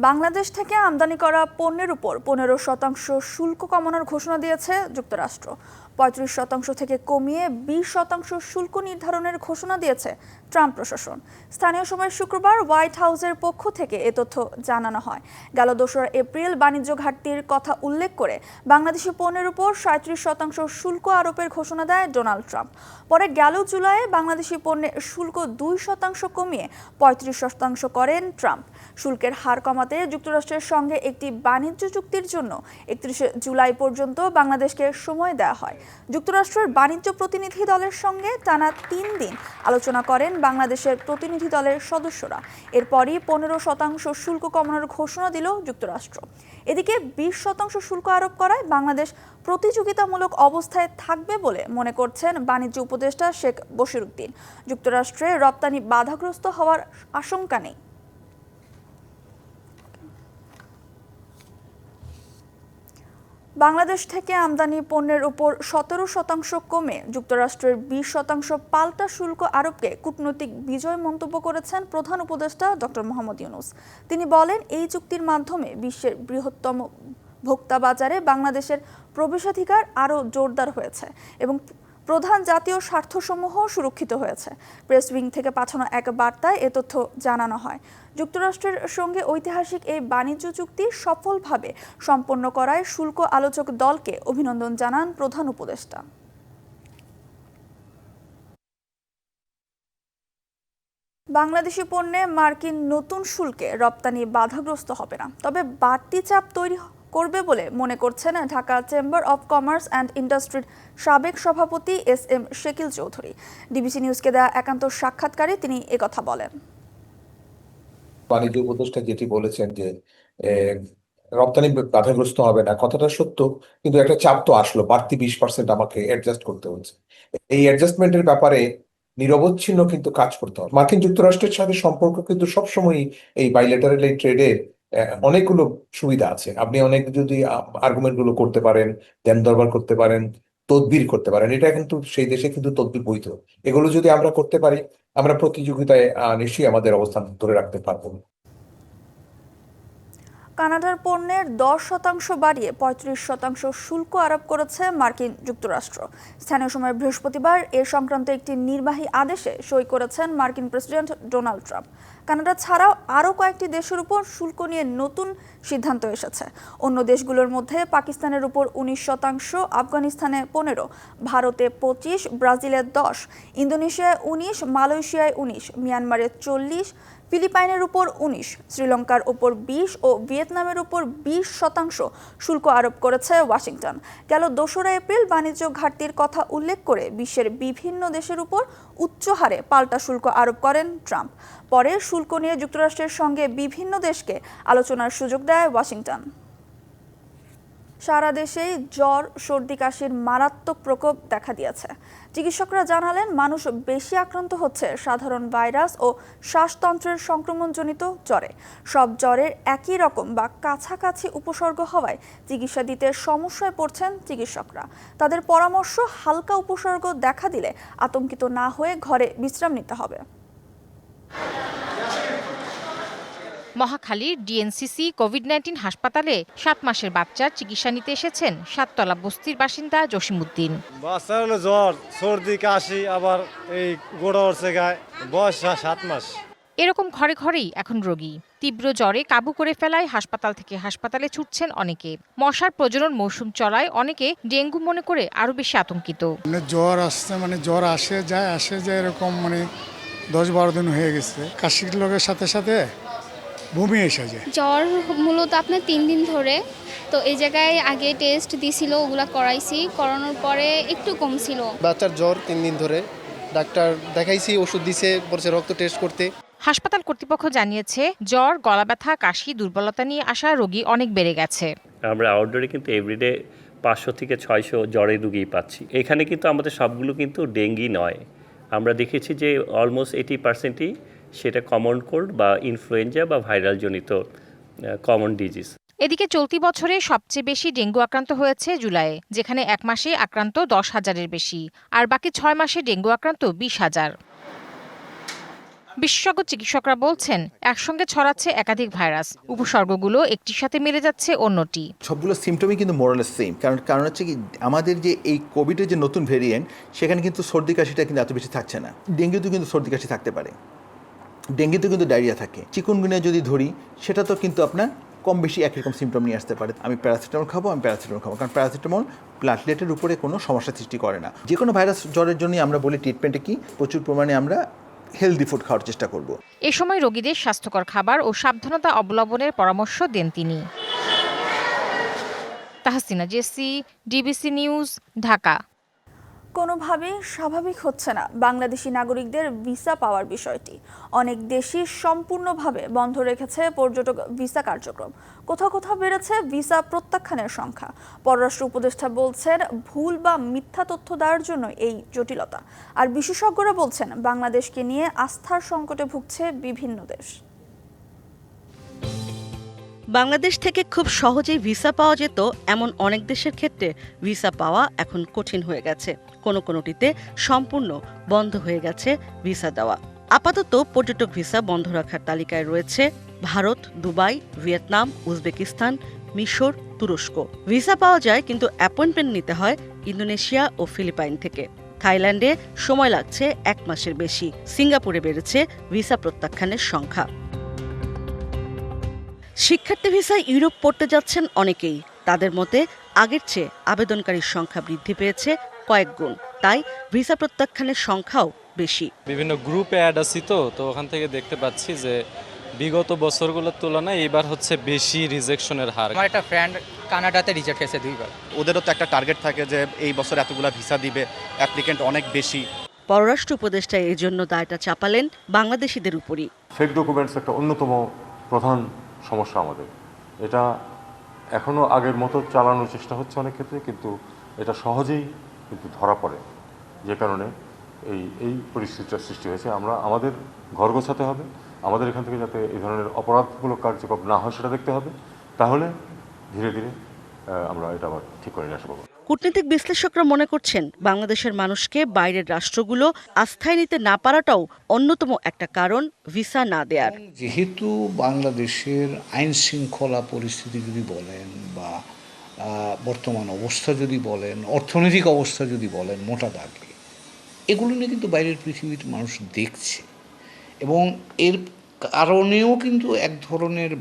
বাংলাদেশ থেকে আমদানি করা পণ্যের উপর 15% শুল্ক কমানোর ঘোষণা দিয়েছে যুক্তরাষ্ট্র। 35% থেকে কমিয়ে 20% শুল্ক নির্ধারণের ঘোষণা দিয়েছে ট্রাম্প প্রশাসন। স্থানীয় সময় শুক্রবার হোয়াইট হাউসের পক্ষ থেকে এ তথ্য জানানো হয়। গেল 2 এপ্রিল বাণিজ্য ঘাটতির কথা উল্লেখ করে বাংলাদেশি পণ্যের উপর 37% শুল্ক আরোপের ঘোষণা দেয় ডোনাল্ড ট্রাম্প। পরে গেল জুলাইয়ে বাংলাদেশি পণ্যের শুল্ক 2% কমিয়ে 35% করেন ট্রাম্প। শুল্কের হার কমাতে যুক্তরাষ্ট্রের সঙ্গে একটি বাণিজ্য চুক্তির জন্য 31 জুলাই পর্যন্ত বাংলাদেশকে সময় দেওয়া হয়। যুক্তরাষ্ট্রের বাণিজ্য প্রতিনিধি দলের সঙ্গে টানা 3 দিন আলোচনা করেন বাংলাদেশের প্রতিনিধি দলের সদস্যরা। এরপরই 15% শুল্ক কমানোর ঘোষণা দিল যুক্তরাষ্ট্র। এদিকে 20% শুল্ক আরোপ করায় বাংলাদেশ প্রতিযোগিতামূলক অবস্থায় থাকবে বলে মনে করছেন বাণিজ্য উপদেষ্টা শেখ বশিরউদ্দিন। যুক্তরাষ্ট্রে রপ্তানি বাধাগ্রস্ত হওয়ার আশঙ্কা নেই। বাংলাদেশ থেকে আমদানি পণ্যের উপর 17% কমে যুক্তরাষ্ট্রের 20% পাল্টা শুল্ক আরোপকে কূটনৈতিক বিজয় মন্তব্য করেছেন প্রধান উপদেষ্টা ডক্টর মোহাম্মদ ইউনূস। তিনি বলেন, এই চুক্তির মাধ্যমে বিশ্বের বৃহত্তম ভোক্তা বাজারে বাংলাদেশের প্রবেশাধিকার আরও জোরদার হয়েছে এবং প্রধান জাতীয় স্বার্থসমূহ সুরক্ষিত হয়েছে। প্রেস উইং থেকে পাঠানো এক বার্তায় এ তথ্য জানানো হয়। যুক্তরাষ্ট্রের সঙ্গে ঐতিহাসিক এই বাণিজ্য চুক্তি সফলভাবে সম্পন্ন করায় শুল্ক আলোচক দলকে অভিনন্দন জানান প্রধান উপদেষ্টা। বাংলাদেশি পণ্যে মার্কিন নতুন শুল্কে রপ্তানি বাধাগ্রস্ত হবে না, তবে বাড়তি চাপ তৈরি করবে বলে মনে করছেন Dhaka chamber of commerce and ইন্ডাস্ট্রির সাবেক সভাপতি SM শেকিল চৌধুরী। ডিবিসি নিউজকে দেয়া একান্ত সাক্ষাৎকারে তিনি একথা বলেন। বাণিজ্য উপদেষ্টা যেটি বলেছেন যে রপ্তানি বাধাগ্রস্ত হবে না, কথাটা সত্য, কিন্তু একটা চাপ তো আসলো, বাড়তি 20% আমাকে অ্যাডজাস্ট করতে হচ্ছে। এই অ্যাডজাস্টমেন্টের ব্যাপারে নিরবচ্ছিন্ন কিন্তু কাজ করতে হবে। মার্কিন যুক্তরাষ্ট্রের সাথে সম্পর্ক কিন্তু সবসময় এই বাইলেটারাল এই ট্রেডে অনেকগুলো সুবিধা আছে। আপনি অনেক যদি আর্গুমেন্ট গুলো করতে পারেন, দেন দরবার করতে পারেন, তদবির করতে পারেন, এটা কিন্তু সেই দেশে কিন্তু তদবির বৈধ। এগুলো যদি আমরা করতে পারি, আমরা প্রতিযোগিতায় নিশ্চয়ই আমাদের অবস্থান ধরে রাখতে পারবো। কানাডার পণ্যের 10% বাড়িয়ে 35% শুল্ক আরোপ করেছে মার্কিন যুক্তরাষ্ট্র। স্থানীয় সময় বৃহস্পতিবার এ সংক্রান্ত একটি নির্বাহী আদেশে সই করেছেন মার্কিন প্রেসিডেন্ট ডোনাল্ড ট্রাম্প। কানাডা ছাড়াও আরও কয়েকটি দেশের উপর শুল্ক নিয়ে নতুন সিদ্ধান্ত এসেছে। অন্য দেশগুলোর মধ্যে পাকিস্তানের উপর 19%, আফগানিস্তানে 15%, ভারতে 25%, ব্রাজিলে 10%, ইন্দোনেশিয়ায় 19%, মালয়েশিয়ায় 19%, মিয়ানমারে 40%, ফিলিপাইনের উপর 19%, শ্রীলঙ্কার উপর 20% ও ভিয়েতনামের উপর 20% শুল্ক আরোপ করেছে ওয়াশিংটন। গেল 2 এপ্রিল বাণিজ্য ঘাটতির কথা উল্লেখ করে বিশ্বের বিভিন্ন দেশের উপর উচ্চ হারে পাল্টা শুল্ক আরোপ করেন ট্রাম্প। পরে শুল্ক নিয়ে যুক্তরাষ্ট্রের সঙ্গে বিভিন্ন দেশকে আলোচনার সুযোগ দেয় ওয়াশিংটন। সারা দেশেই জ্বর, সর্দি, কাশির মারাত্মক প্রকোপ দেখা দিয়েছে। চিকিৎসকরা জানালেন, মানুষ বেশি আক্রান্ত হচ্ছে সাধারণ ভাইরাস ও শ্বাসতন্ত্রের সংক্রমণজনিত জ্বরে। সব জ্বরের একই রকম বা কাছাকাছি উপসর্গ হওয়ায় চিকিৎসা দিতে সমস্যায় পড়ছেন চিকিৎসকরা। তাদের পরামর্শ, হালকা উপসর্গ দেখা দিলে আতঙ্কিত না হয়ে ঘরে বিশ্রাম নিতে হবে। মহাখালীর ডিএনসিসি কোভিড-19 হাসপাতালে 7 মাসের বাচ্চার চিকিৎসা নিতে এসেছেন সাততলা বস্তির বাসিন্দা জসিমউদ্দিন। বাচ্চার হলো জ্বর, সর্দি, কাশি, আবার এই গোড়া উঠছে গায়ে, বয়স 7 মাস। এরকম ঘরে ঘরেই এখন রোগী। তীব্র জ্বরে কাবু করে ফেলায় হাসপাতাল থেকে হাসপাতালে ছুটছেন অনেকে। মশার প্রজনন মৌসুম চলায় অনেকে ডেঙ্গু মনে করে আরো বেশি আতঙ্কিত। জ্বর আসছে, জ্বর আসে যায় এরকম 10-12 দিন হয়ে গেছে। কাশির লোকের সাথে সাথে বমি এসে যায়। জ্বর মূলত আপনার 3 দিন ধরে, তো এই জায়গায় আগে টেস্ট দিছিল, ওগুলা করাইছি, করানোর পরে একটু কমছিল। বাচ্চার জ্বর 3 দিন ধরে, ডাক্তার দেখাইছি, ওষুধ দিছে, পরে রক্ত টেস্ট করতে। হাসপাতাল কর্তৃপক্ষ জানিয়েছে, জ্বর, গলা ব্যথা, কাশি, দুর্বলতা নিয়ে আসা রোগী অনেক বেড়ে গেছে। আমরা আউটডোরে কিন্তু এভরিডে 500 থেকে 600 জ্বরের রোগী পাচ্ছি। এখানে কিন্তু আমাদের সবগুলো কিন্তু ডেঙ্গি নয়। আমরা দেখেছি যে অলমোস্ট 80%ই সেটা কমন কোল্ড বা ইনফ্লুয়েঞ্জা বা ভাইরাল জনিত কমন ডিজিজ। এদিকে চলতি বছরে সবচেয়ে বেশি ডেঙ্গু আক্রান্ত হয়েছে জুলাইয়ে, যেখানে 1 মাসে আক্রান্ত 10,000-এর বেশি, আর বাকি 6 মাসে ডেঙ্গু আক্রান্ত 20,000। বিশেষজ্ঞ চিকিৎসকরা বলছেন একসঙ্গে ছড়াচ্ছে একাধিক ভাইরাস, উপসর্গগুলো একটির সাথে মিলে যাচ্ছে অন্যটি। সবগুলো সিমটমই কিন্তু মোরালেস সেম, কারণ হচ্ছে কি আমাদের যে এই কোভিডের যে নতুন ভেরিয়েন্ট সেখানে কিন্তু সর্দি কাশিটা কিন্তু এত বেশি থাকছে না। ডেঙ্গুতে কিন্তু সর্দি কাশি থাকতে পারে, ডেঙ্গুতে কিন্তু ডায়রিয়া থাকে। চিকুনগুনিয়া যদি ধরি সেটা তো কিন্তু আপনার কম বেশি একই রকম সিমটম নিয়ে আসতে পারে। আমি প্যারাসিটামল খাবো, কারণ প্যারাসিটামল প্লাটলেটের উপরে কোনো সমস্যা সৃষ্টি করে না। যে কোনো ভাইরাস জ্বরের জন্যই আমরা বলি ট্রিটমেন্টে কি প্রচুর পরিমাণে আমরা হেলদি ফুড খাওয়ার চেষ্টা করব। এ সময় রোগীদের স্বাস্থ্যকর খাবার ও সাবধানতা অবলম্বনের পরামর্শ দেন তিনি। Tahsina Jessy, DBC news, Dhaka. কোনোভাবেই স্বাভাবিক হচ্ছে না বাংলাদেশি নাগরিকদের ভিসা পাওয়ার বিষয়টি। অনেক দেশই সম্পূর্ণভাবে বন্ধ রেখেছে পর্যটক ভিসা কার্যক্রম। কোথাও কোথাও বেড়েছে ভিসা প্রত্যাখ্যানের সংখ্যা। পররাষ্ট্র উপদেষ্টা বলছেন ভুল বা মিথ্যা তথ্য দেওয়ার জন্য এই জটিলতা। আর বিশেষজ্ঞরা বলছেন বাংলাদেশকে নিয়ে আস্থার সংকটে ভুগছে বিভিন্ন দেশ। বাংলাদেশ থেকে খুব সহজেই ভিসা পাওয়া যেত এমন অনেক দেশের ক্ষেত্রে ভিসা পাওয়া এখন কঠিন হয়ে গেছে। কোনোটিতে সম্পূর্ণ বন্ধ হয়ে গেছে ভিসা দেওয়া। আপাতত পর্যটক ভিসা বন্ধ রাখার তালিকায় রয়েছে ভারত, দুবাই, ভিয়েতনাম, উজবেকিস্তান, মিশর, তুরস্ক। ভিসা পাওয়া যায় কিন্তু অ্যাপয়েন্টমেন্ট নিতে হয় ইন্দোনেশিয়া ও ফিলিপাইন থেকে। থাইল্যান্ডে সময় লাগছে 1 মাসের বেশি। সিঙ্গাপুরে বেড়েছে ভিসা প্রত্যাখ্যানের সংখ্যা। শিক্ষার্থী ভিসায় ইউরোপ পড়তে যাচ্ছেন অনেকেই। তাদের মতে আগের চেয়ে আবেদনকারীর সংখ্যা বৃদ্ধি পেয়েছে কয়েক গুণ, তাই ভিসা প্রত্যাখ্যানের সংখ্যাও বেশি। বিভিন্ন গ্রুপে অ্যাড আছি তো ওখান থেকে দেখতে পাচ্ছি যে বিগত বছরগুলোর তুলনায় এবার হচ্ছে বেশি রিজেকশনের হার। আমার একটা ফ্রেন্ড কানাডাতে রিজেক্ট হয়েছে 2 বার। ওদেরও তো একটা টার্গেট থাকে যে এই বছর এতগুলা ভিসা দিবে, অ্যাপ্লিকেন্ট অনেক বেশি। পররাষ্ট্র উপদেষ্টা এর জন্য দায়টা চাপালেন বাংলাদেশিদের উপরই। ফেক ডকুমেন্টস একটা অন্যতম প্রধান সমস্যা আমাদের। এটা এখনো আগের মতো চালানোর চেষ্টা হচ্ছে অনেক ক্ষেত্রে, কিন্তু এটা সহজেই কিন্তু ধরা পড়ে, যে কারণে এই পরিস্থিতিটার সৃষ্টি হয়েছে। আমরা আমাদের ঘর গোছাতে হবে, আমাদের এখান থেকে যাতে এই ধরনের অপরাধমূলক কার্যক্রম না হয় সেটা দেখতে হবে, তাহলে ধীরে ধীরে আমরা এটা আবার ঠিক করে নিয়ে আসবো। কূটনীতিক বিশ্লেষকরা মনে করছেন বাংলাদেশের মানুষকে বাইরের রাষ্ট্রগুলো আস্থায় নিতে না পারাটাও অন্যতম একটা কারণ ভিসা না দেয়ার। যেহেতু বাংলাদেশের আইন শৃঙ্খলা পরিস্থিতি যদি বলেন বা বর্তমান অবস্থা যদি বলেন, অর্থনৈতিক অবস্থা যদি বলেন, মোটা দাগে এগুলো নিয়ে কিন্তু বাইরের পৃথিবীর মানুষ দেখছে, এবং এর কারণেও কিন্তু এক ধরনের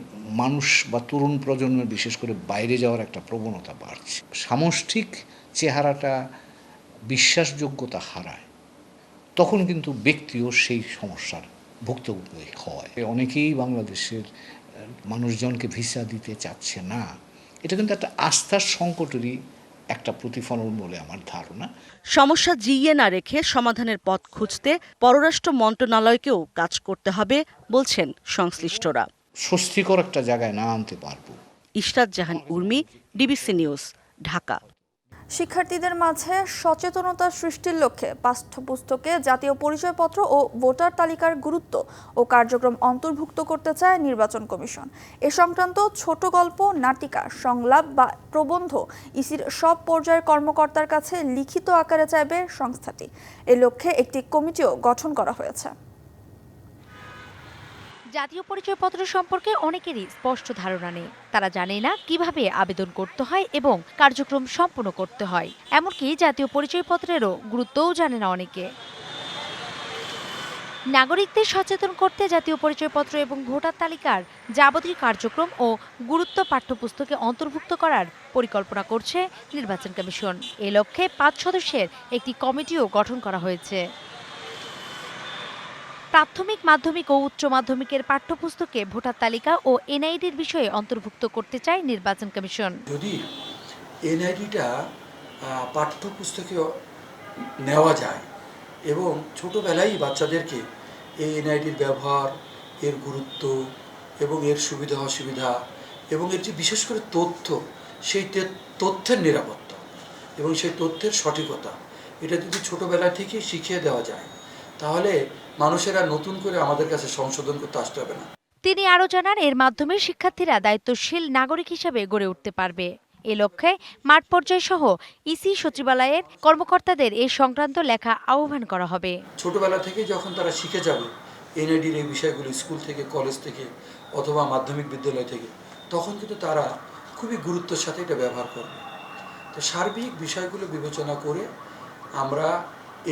মানুষ বা তরুণ প্রজন্মের বিশেষ করে বাইরে যাওয়ার একটা প্রবণতা বাড়ছে। সামষ্টিক চেহারাটা বিশ্বাসযোগ্যতা হারায়, তখন কিন্তু ব্যক্তিও সেই সমস্যার ভুক্তভোগী হয়। অনেকেই বাংলাদেশের মানুষজনকে ভিসা দিতে চাচ্ছে না। এটা কিন্তু একটা আস্থার সংকটেরই একটা প্রতিফলন বলে আমার ধারণা। সমস্যা জিইয়ে না রেখে সমাধানের পথ খুঁজতে পররাষ্ট্র মন্ত্রণালয়কেও কাজ করতে হবে বলছেন সংশ্লিষ্টরা। স্বস্তিকর একটা জায়গায় না আনতে পারবো। ইশরাত জাহান উর্মি, ডিবিসি নিউজ, ঢাকা। শিক্ষার্থীদের মাঝে সচেতনতা সৃষ্টির লক্ষ্যে পাঠ্যপুস্তকে জাতীয় পরিচয়পত্র ও ভোটার তালিকার গুরুত্ব ও কার্যক্রম অন্তর্ভুক্ত করতে চায় নির্বাচন কমিশন। এ সংক্রান্ত ছোট গল্প, নাটিকা, সংলাপ বা প্রবন্ধ ইসির সব পর্যায়ের কর্মকর্তার কাছে লিখিত আকারে চাইবে সংস্থাটি। এ লক্ষ্যে একটি কমিটিও গঠন করা হয়েছে। জাতীয় পরিচয়পত্র সম্পর্কে অনেকেরই স্পষ্ট ধারণা নেই। তারা জানে না কিভাবে আবেদন করতে হয় এবং কার্যক্রম সম্পন্ন করতে হয়। এমনকি জাতীয় পরিচয়পত্রেরও গুরুত্বও জানে না অনেকে। নাগরিকদের সচেতন করতে জাতীয় পরিচয়পত্র এবং ভোটার তালিকার যাবতীয় কার্যক্রম ও গুরুত্ব পাঠ্যপুস্তকে অন্তর্ভুক্ত করার পরিকল্পনা করছে নির্বাচন কমিশন। এ লক্ষ্যে 5 সদস্যের একটি কমিটিও গঠন করা হয়েছে। প্রাথমিক, মাধ্যমিক ও উচ্চ মাধ্যমিকের পাঠ্যপুস্তকে ভোটার তালিকা ও এনআইডির বিষয়ে অন্তর্ভুক্ত করতে চায় নির্বাচন কমিশন। যদি এনআইডিটা পাঠ্যপুস্তকে নেওয়া যায় এবং ছোটবেলায় বাচ্চাদেরকে এই এনআইডির ব্যবহার, এর গুরুত্ব এবং এর সুবিধা অসুবিধা এবং এর যে বিশেষ করে তথ্য, সেই তথ্যের নিরাপত্তা এবং সেই তথ্যের সঠিকতা, এটা যদি ছোটবেলা থেকেই শিখিয়ে দেওয়া যায়, তাহলে মানুষেরা নতুন করে আমাদের কাছে সংশোধন করতে আসতে হবে না। তিনি আরও জানান, এর মাধ্যমে শিক্ষার্থীরা দায়িত্বশীল নাগরিক হিসেবে গড়ে উঠতে পারবে। এ লক্ষ্যে মাঠ পর্যায় সহ ইসি সচিবালয়ের কর্মকর্তাদের এ সংক্রান্ত লেখা আহ্বান করা হবে। ছোটবেলা থেকে যখন তারা শিখে যাবে এনআইডির এই বিষয়গুলো স্কুল থেকে, কলেজ থেকে অথবা মাধ্যমিক বিদ্যালয় থেকে, তখন কিন্তু তারা খুবই গুরুত্বের সাথে এটা ব্যবহার করবে। তো সার্বিক বিষয়গুলো বিবেচনা করে আমরা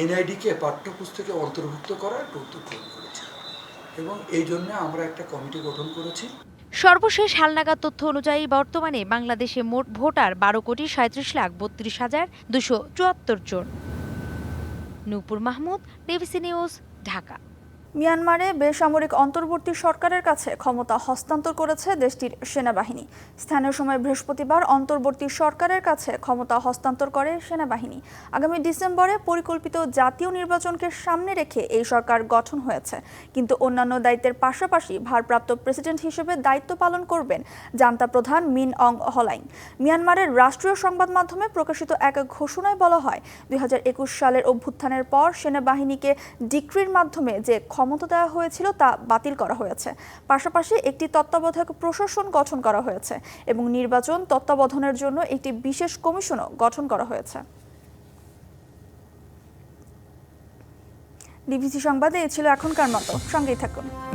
এনআইডিকে পাঠ্যপুস্তকে অন্তর্ভুক্ত করার একটা উদ্যোগ গ্রহণ করেছি এবং এই জন্য আমরা একটা কমিটি গঠন করেছি। সর্বশেষ হালনাগাদ তথ্য অনুযায়ী বর্তমানে বাংলাদেশে মোট ভোটার 12,37,32,274 জন। নূপুর মাহমুদ, ডিবিসি নিউজ, ঢাকা। মিয়ানমারে বেসামরিক অন্তর্বর্তী সরকারের কাছে ক্ষমতা হস্তান্তর করেছে দেশটির সেনাবাহিনী। স্থানীয় সময় বৃহস্পতিবার অন্তর্বর্তী সরকারের কাছে ক্ষমতা হস্তান্তর করে সেনাবাহিনী। আগামী ডিসেম্বরে পরিকল্পিত জাতীয় নির্বাচনকে সামনে রেখে এই সরকার গঠন হয়েছে, কিন্তু অন্যান্য দায়িত্বের পাশাপাশি ভারপ্রাপ্ত প্রেসিডেন্ট হিসেবে দায়িত্ব পালন করবেন জান্তা প্রধান মিন অং হলাইং। মিয়ানমারের রাষ্ট্রীয় সংবাদ মাধ্যমে প্রকাশিত এক ঘোষণায় বলা হয়, 2021 সালের অভ্যুত্থানের পর সেনাবাহিনীকে ডিক্রির মাধ্যমে যে ক্ষমতা দেওয়া হয়েছিল তা বাতিল করা হয়েছে। পাশাপাশি একটি তত্ত্বাবধায়ক প্রশাসন গঠন করা হয়েছে এবং নির্বাচন তত্ত্বাবধানের জন্য একটি বিশেষ কমিশনও গঠন করা হয়েছে। ডিবিসি সংবাদে এ ছিল এখনকার মতো, সঙ্গেই থাকুন।